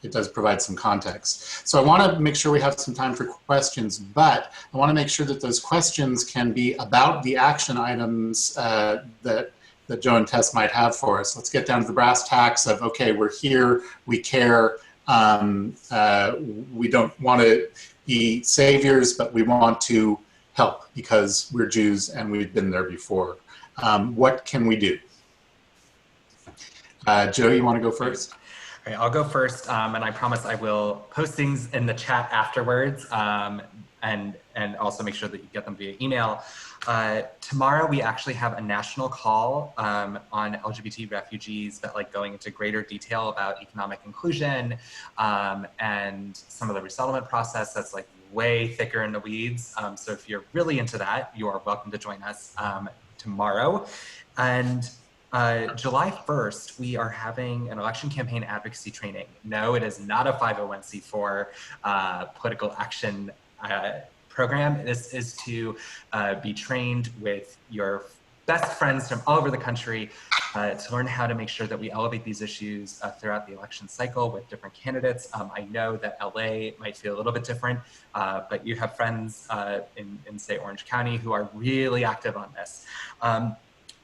it does provide some context. So I want to make sure we have some time for questions, but I want to make sure that those questions can be about the action items that Joe and Tess might have for us. Let's get down to the brass tacks of, okay, we're here, we care, we don't want to be saviors, but we want to help because we're Jews and we've been there before. What can we do? Joe, you want to go first? All right, I'll go first, and I promise I will post things in the chat afterwards, and also make sure that you get them via email. Tomorrow we actually have a national call on LGBT refugees that going into greater detail about economic inclusion and some of the resettlement process that's way thicker in the weeds. So if you're really into that, you are welcome to join us tomorrow. And July 1st, we are having an election campaign advocacy training. No, it is not a 501c4 political action program. This is to be trained with your best friends from all over the country to learn how to make sure that we elevate these issues throughout the election cycle with different candidates. I know that LA might feel a little bit different, but you have friends in say Orange County who are really active on this.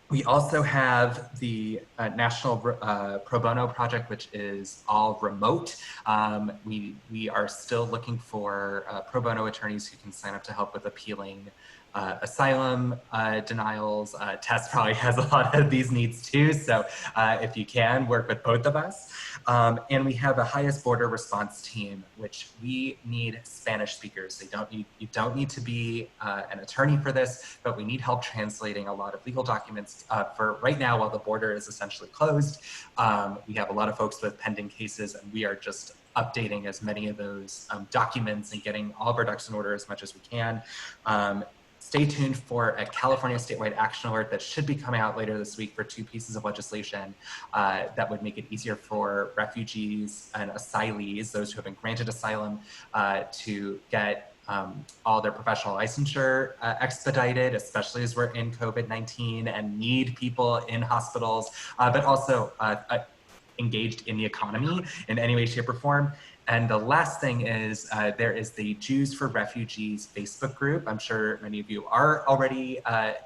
We also have the National Pro Bono Project, which is all remote. We are still looking for pro bono attorneys who can sign up to help with appealing asylum denials. Tess probably has a lot of these needs too, so if you can, work with both of us. And we have a HIAS border response team, which we need Spanish speakers. You don't need to be an attorney for this, but we need help translating a lot of legal documents for right now while the border is essentially closed. We have a lot of folks with pending cases, and we are just updating as many of those documents and getting all of our ducks in order as much as we can. Stay tuned for a California statewide action alert that should be coming out later this week for 2 pieces of legislation that would make it easier for refugees and asylees, those who have been granted asylum, to get all their professional licensure expedited, especially as we're in COVID-19 and need people in hospitals, but also engaged in the economy in any way, shape, or form. And the last thing is there is the Jews for Refugees Facebook group. I'm sure many of you are already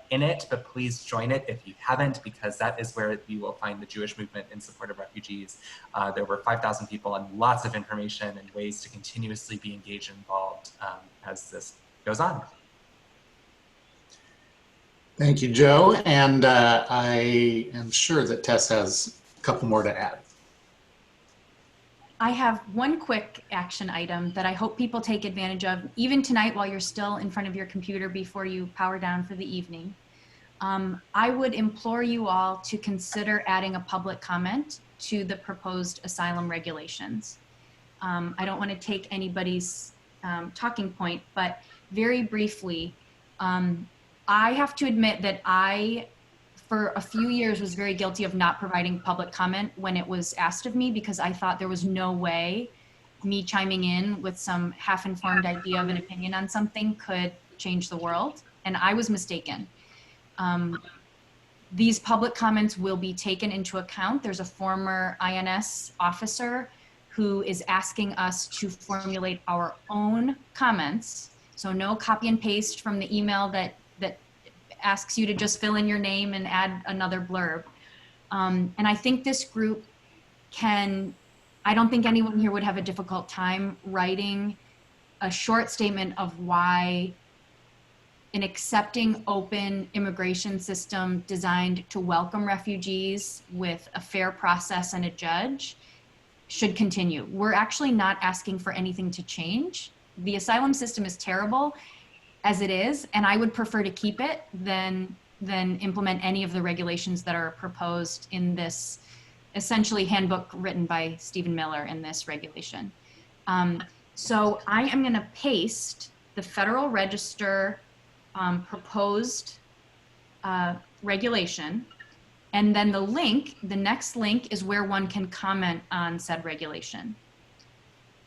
in it, but please join it if you haven't, because that is where you will find the Jewish movement in support of refugees. There were 5,000 people and lots of information and ways to continuously be engaged and involved as this goes on. Thank you, Joe. And I am sure that Tess has a couple more to add. I have one quick action item that I hope people take advantage of, even tonight while you're still in front of your computer before you power down for the evening. I would implore you all to consider adding a public comment to the proposed asylum regulations. I don't want to take anybody's talking point, but very briefly, I have to admit that I, for a few years, was very guilty of not providing public comment when it was asked of me, because I thought there was no way me chiming in with some half-informed idea of an opinion on something could change the world, and I was mistaken. These public comments will be taken into account. There's a former INS officer who is asking us to formulate our own comments So no copy and paste from the email that asks you to just fill in your name and add another blurb. And I think this group I don't think anyone here would have a difficult time writing a short statement of why an accepting, open immigration system designed to welcome refugees with a fair process and a judge should continue. We're actually not asking for anything to change. The asylum system is terrible as it is, and I would prefer to keep it than implement any of the regulations that are proposed in this essentially handbook written by Stephen Miller in this regulation. So I am going to paste the Federal Register proposed regulation, and then the next link is where one can comment on said regulation.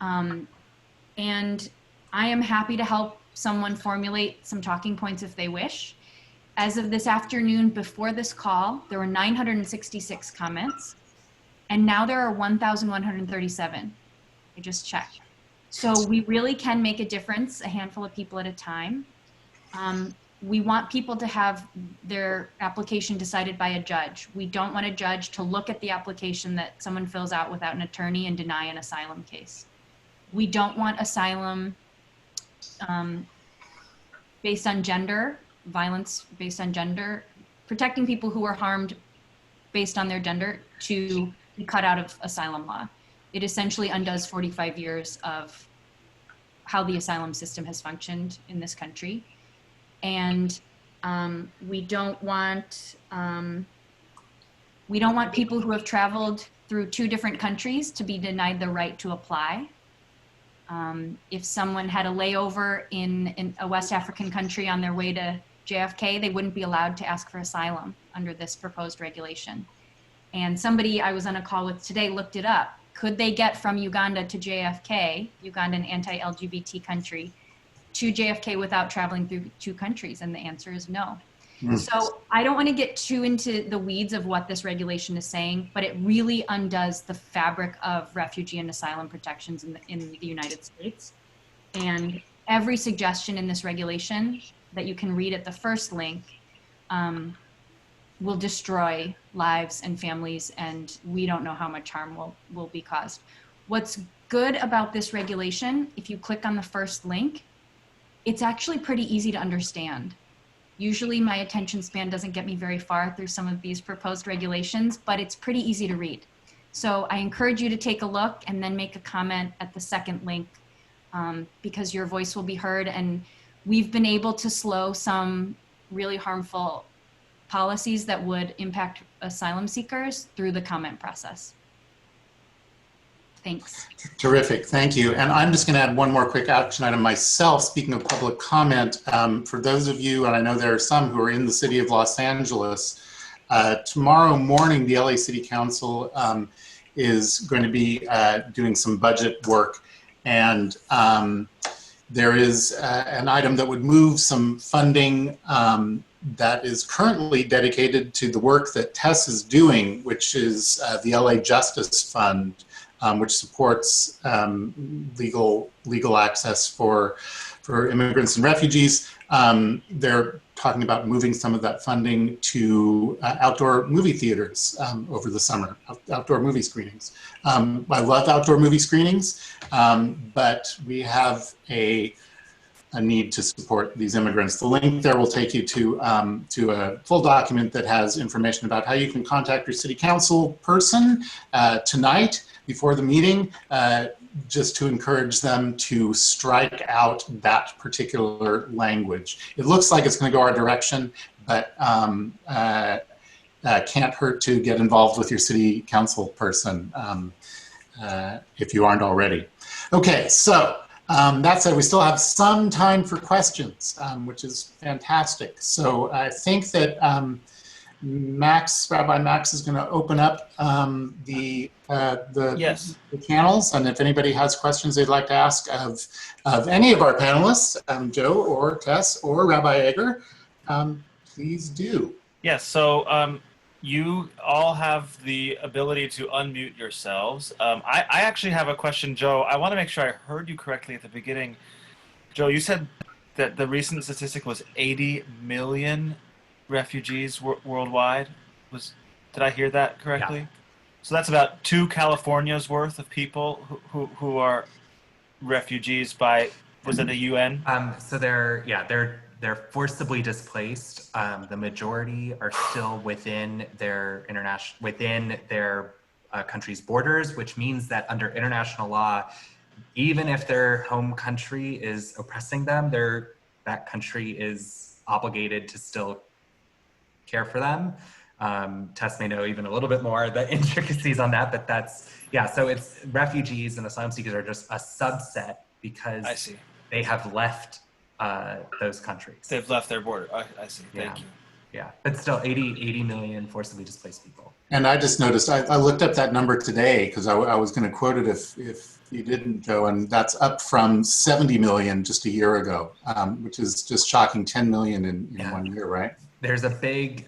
And I am happy to help someone formulate some talking points if they wish. As of this afternoon, before this call, there were 966 comments, and now there are 1,137. I just checked. So we really can make a difference, a handful of people at a time. We want people to have their application decided by a judge. We don't want a judge to look at the application that someone fills out without an attorney and deny an asylum case. We don't want asylum based on gender, violence based on gender, protecting people who are harmed based on their gender to be cut out of asylum law. It essentially undoes 45 years of how the asylum system has functioned in this country. And we don't want people who have traveled through 2 different countries to be denied the right to apply. If someone had a layover in a West African country on their way to JFK, they wouldn't be allowed to ask for asylum under this proposed regulation. And somebody I was on a call with today looked it up. Could they get from Uganda to JFK, Uganda, an anti-LGBT country, to JFK without traveling through 2 countries? And the answer is no. So I don't want to get too into the weeds of what this regulation is saying, but it really undoes the fabric of refugee and asylum protections in the United States. And every suggestion in this regulation that you can read at the first link will destroy lives and families, and we don't know how much harm will be caused. What's good about this regulation, if you click on the first link, it's actually pretty easy to understand. Usually my attention span doesn't get me very far through some of these proposed regulations, but it's pretty easy to read. So I encourage you to take a look and then make a comment at the second link because your voice will be heard. And we've been able to slow some really harmful policies that would impact asylum seekers through the comment process. Thanks. Terrific, thank you. And I'm just going to add one more quick action item myself. Speaking of public comment, for those of you, and I know there are some who are in the city of Los Angeles, tomorrow morning the LA City Council is going to be doing some budget work, and there is an item that would move some funding that is currently dedicated to the work that Tess is doing, which is the LA Justice Fund, which supports legal access for immigrants and refugees. They're talking about moving some of that funding to outdoor movie theaters over the summer, outdoor movie screenings. I love outdoor movie screenings, but we have a need to support these immigrants. The link there will take you to a full document that has information about how you can contact your city council person tonight before the meeting, just to encourage them to strike out that particular language. It looks like it's going to go our direction, but can't hurt to get involved with your city council person if you aren't already. Okay, so that said, we still have some time for questions, which is fantastic. So I think that Rabbi Max is going to open up the channels, and if anybody has questions they'd like to ask of any of our panelists, Joe or Tess or Rabbi Eger, please do. Yes, so you all have the ability to unmute yourselves. I actually have a question, Joe. I want to make sure I heard you correctly at the beginning. Joe, you said that the recent statistic was 80 million refugees worldwide. Did I hear that correctly? Yeah. So that's about 2 Californias worth of people who are refugees by, was it the UN? So they're forcibly displaced. The majority are still within their country's borders, which means that under international law, even if their home country is oppressing them, that country is obligated to still care for them. Tess may know even a little bit more the intricacies on that, but so it's refugees and asylum seekers are just a subset because I see. they have left those countries. They've left their border. I see. Thank you. Yeah, but still 80 million forcibly displaced people. And I just noticed, I looked up that number today because I was going to quote it if you didn't, Joe, and that's up from 70 million just a year ago, which is just shocking, 10 million in 1 year, right? There's a big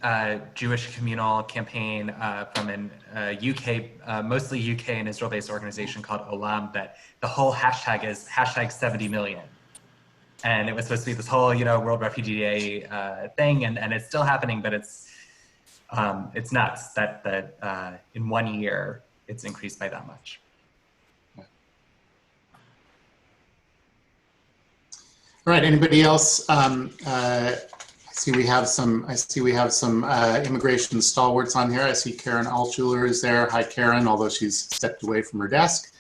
Jewish communal campaign from an UK, mostly UK and Israel-based organization called Asylum that the whole hashtag is hashtag 70 million. And it was supposed to be this whole, World Refugee Day thing, and it's still happening, but it's nuts that in 1 year it's increased by that much. All right. Anybody else? I see we have some immigration stalwarts on here. I see Karen Altschuler is there. Hi, Karen, although she's stepped away from her desk.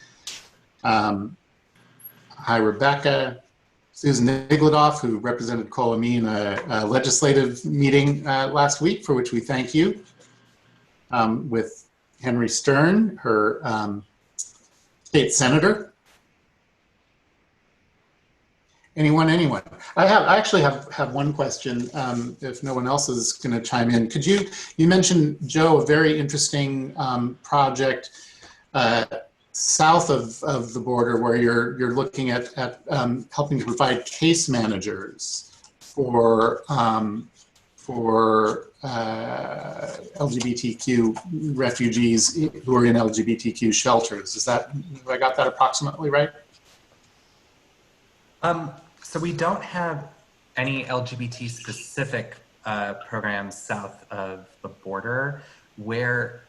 Hi, Rebecca. Susan Nigladoff, who represented Kol Ami in a legislative meeting last week, for which we thank you. With Henry Stern, her state senator. Anyone? I actually have one question, if no one else is going to chime in. Could you mentioned, Joe, a very interesting project south of the border where you're looking at helping to provide case managers for LGBTQ refugees who are in LGBTQ shelters. Have I got that approximately right? So we don't have any LGBT specific programs south of the border where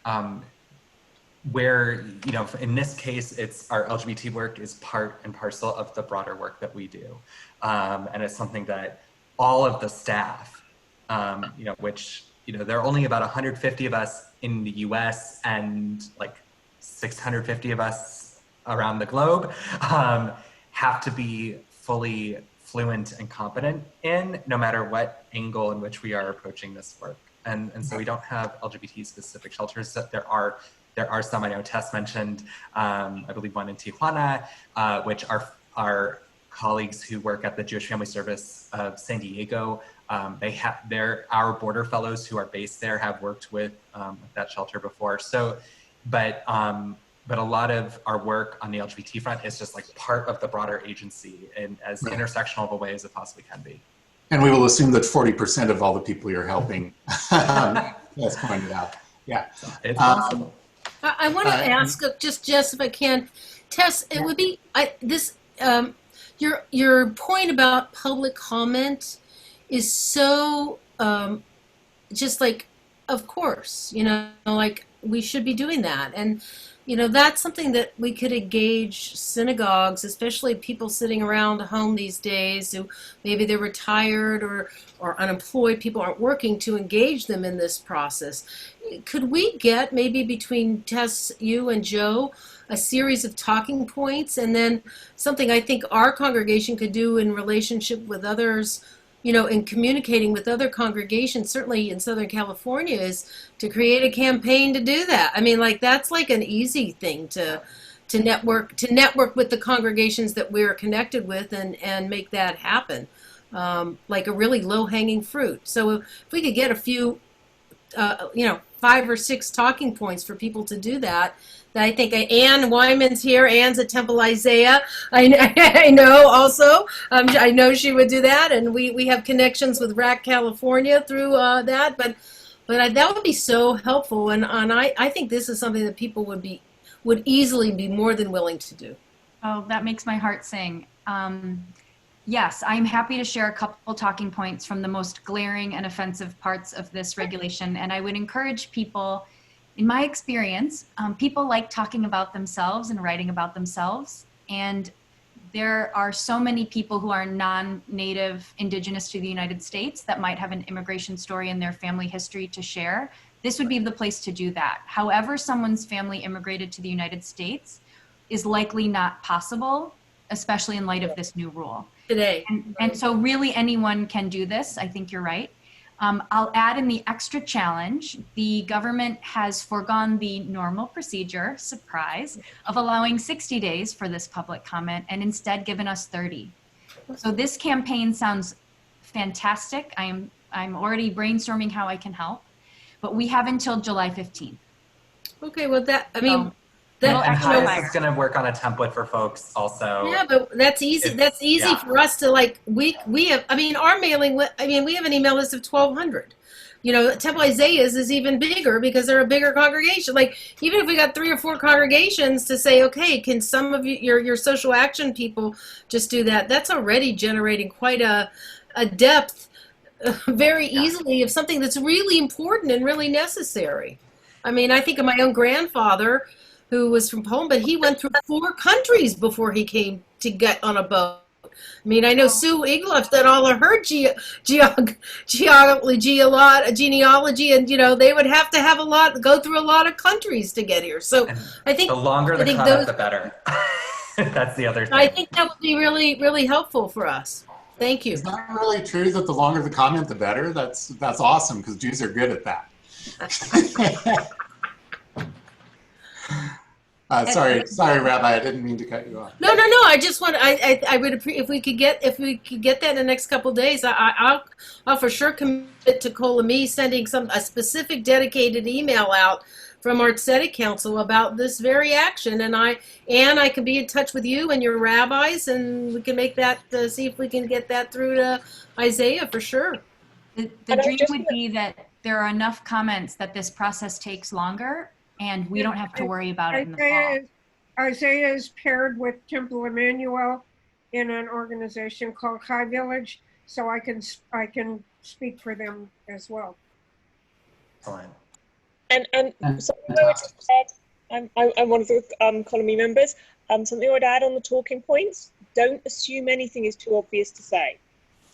in this case, it's our LGBT work is part and parcel of the broader work that we do. And it's something that all of the staff, which, there are only about 150 of us in the US and like 650 of us around the globe, have to be fully fluent and competent in, no matter what angle in which we are approaching this work. And so we don't have LGBT specific shelters. There are some, I know Tess mentioned, I believe one in Tijuana, which are colleagues who work at the Jewish Family Service of San Diego. Our border fellows who are based there have worked with that shelter before. So, but a lot of our work on the LGBT front is just like part of the broader agency and as intersectional of a way as it possibly can be. And we will assume that 40% of all the people you're helping, as pointed out. Yeah. It's possible. I want to ask, just Jess, if I can, Tess, it would be your point about public comment is so just like, of course, like we should be doing that, and that's something that we could engage synagogues, especially people sitting around home these days who maybe they're retired or unemployed, people aren't working, to engage them in this process. Could we get maybe between Tess, you and Joe, a series of talking points, and then something I think our congregation could do in relationship with others, in communicating with other congregations, certainly in Southern California, is to create a campaign to do that. I mean, like that's like an easy thing to network with the congregations that we're connected with and make that happen, like a really low-hanging fruit. So if we could get a few, 5 or 6 talking points for people to do that. I think Ann Wyman's here. Ann's at Temple Isaiah. I know also. I know she would do that, and we have connections with RAC California through that. But that would be so helpful, and I think this is something that people would easily be more than willing to do. Oh, that makes my heart sing. Yes, I'm happy to share a couple talking points from the most glaring and offensive parts of this regulation. And I would encourage people, in my experience, people like talking about themselves and writing about themselves. And there are so many people who are non-native indigenous to the United States that might have an immigration story in their family history to share. This would be the place to do that. However, someone's family immigrated to the United States is likely not possible, especially in light of this new rule. Today. And so really anyone can do this. I think you're right. I'll add in the extra challenge, the government has foregone the normal procedure, surprise, of allowing 60 days for this public comment and instead given us 30. So this campaign sounds fantastic. I'm already brainstorming how I can help, but we have until July 15th. Okay, well And HIAS is going to work on a template for folks also. Yeah, but that's easy. That's easy for us to like. We have. I mean, our mailing. I mean, we have an email list of 1,200. You know, Temple Isaiah's is even bigger because they're a bigger congregation. Like, even if we got 3 or 4 congregations to say, okay, can some of your social action people just do that? That's already generating quite a depth very easily of something that's really important and really necessary. I mean, I think of my own grandfather, who was from Poland, but he went through 4 countries before he came to get on a boat. I mean, I know Sue Igloff did all of her genealogy, and you know they would have to have go through a lot of countries to get here. So And I think the longer the comment, the better. That's the other thing. I think that would be really, really helpful for us. Thank you. Is that really true that the longer the comment, the better? That's awesome because Jews are good at that. Sorry, Rabbi. I didn't mean to cut you off. No. I just want. I would if we could get that in the next couple of days. I'll for sure commit to Kol Ami sending a specific dedicated email out from our Tzedek Council about this very action, and I can be in touch with you and your rabbis, and we can make that see if we can get that through to Isaiah for sure. The dream would be that there are enough comments that this process takes longer and we don't have to worry about it in the fall. Isaiah is paired with Temple Emmanuel in an organization called High Village, so I can speak for them as well. Excellent. And something I would add, I'm one of the Kol Ami members. Something I would add on the talking points: don't assume anything is too obvious to say.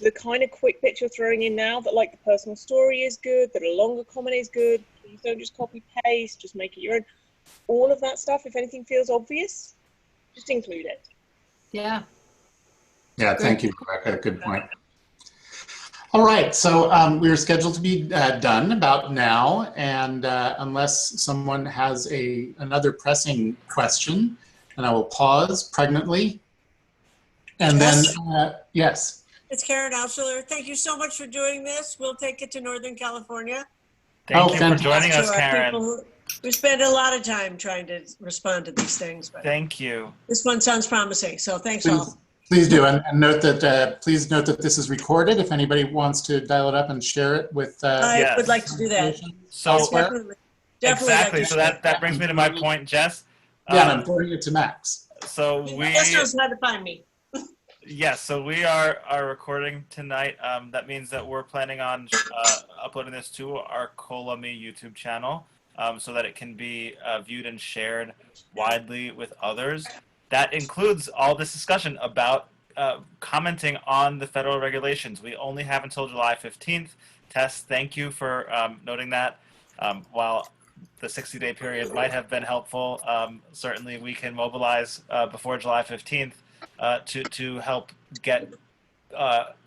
The kind of quick bits you're throwing in now, that like the personal story is good, that a longer comment is good. Please don't just copy paste, just make it your own. All of that stuff, if anything feels obvious, just include it. Yeah. Yeah, thank you, Rebecca. Good point. All right, so we're scheduled to be done about now, and unless someone has another pressing question, and I will pause pregnantly, and then, yes. It's Karen Alschuler. Thank you so much for doing this. We'll take it to Northern California. Thank you for joining us, Karen. We spend a lot of time trying to respond to these things. But thank you. This one sounds promising, so thanks all. Please do, and note that please note that this is recorded. If anybody wants to dial it up and share it with, I would like to do that. So definitely exactly. Like so that brings me to my point, Jess. Yeah, and I'm forwarding it to Max. So we just knows how to find me. Yes, so we are recording tonight. That means that we're planning on uploading this to our Kol Ami YouTube channel so that it can be viewed and shared widely with others. That includes all this discussion about commenting on the federal regulations. We only have until July 15th. Tess, thank you for noting that. While the 60-day period might have been helpful, certainly we can mobilize before July 15th to help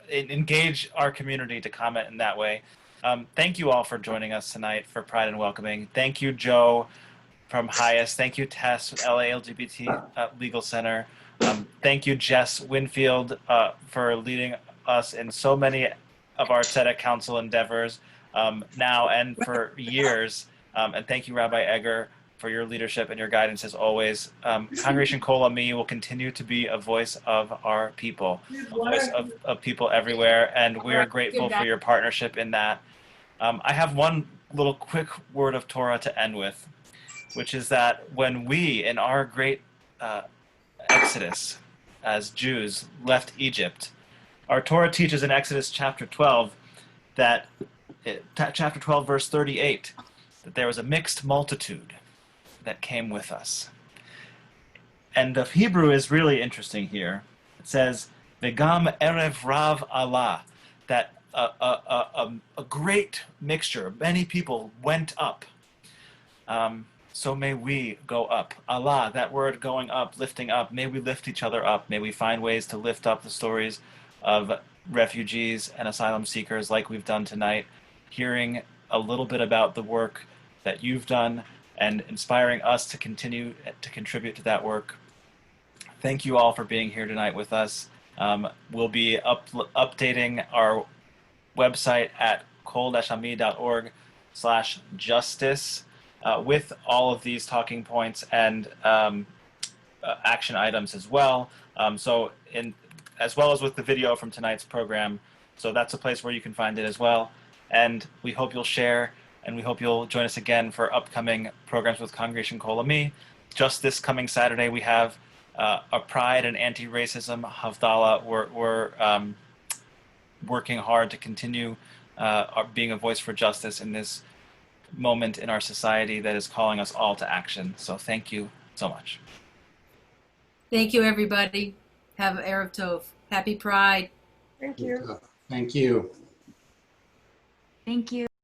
engage our community to comment in that way. Thank you all for joining us tonight for Pride and Welcoming. Thank you, Joe from HIAS. Thank you, Tess with LA LGBT Legal Center. Thank you, Jess Winfield, for leading us in so many of our Tzedek Council endeavors now and for years. And thank you, Rabbi Eger, for your leadership and your guidance as always. Congregation Kol Ami will continue to be a voice of our people, a voice of people everywhere, and we're grateful for your partnership in that. I have one little quick word of Torah to end with, which is that when we, in our great exodus as Jews, left Egypt, Our Torah teaches in Exodus chapter 12 that, chapter 12, verse 38, that there was a mixed multitude that came with us. And the Hebrew is really interesting here. It says, Vegam erev rav Allah, that a great mixture, many people went up. So may we go up. Allah, that word going up, lifting up, may we lift each other up. May we find ways to lift up the stories of refugees and asylum seekers like we've done tonight, hearing a little bit about the work that you've done and inspiring us to continue to contribute to that work. Thank you all for being here tonight with us. We'll be updating our website at kol-ami.org/justice with all of these talking points and action items as well. As well as with the video from tonight's program. So that's a place where you can find it as well. And we hope you'll share, and we hope you'll join us again for upcoming programs with Congregation Kol Ami. Just this coming Saturday, we have a Pride and Anti-Racism Havdalah. We're working hard to continue being a voice for justice in this moment in our society that is calling us all to action. So thank you so much. Thank you, everybody. Have Erev Tov. Happy Pride. Thank you. Thank you. Thank you.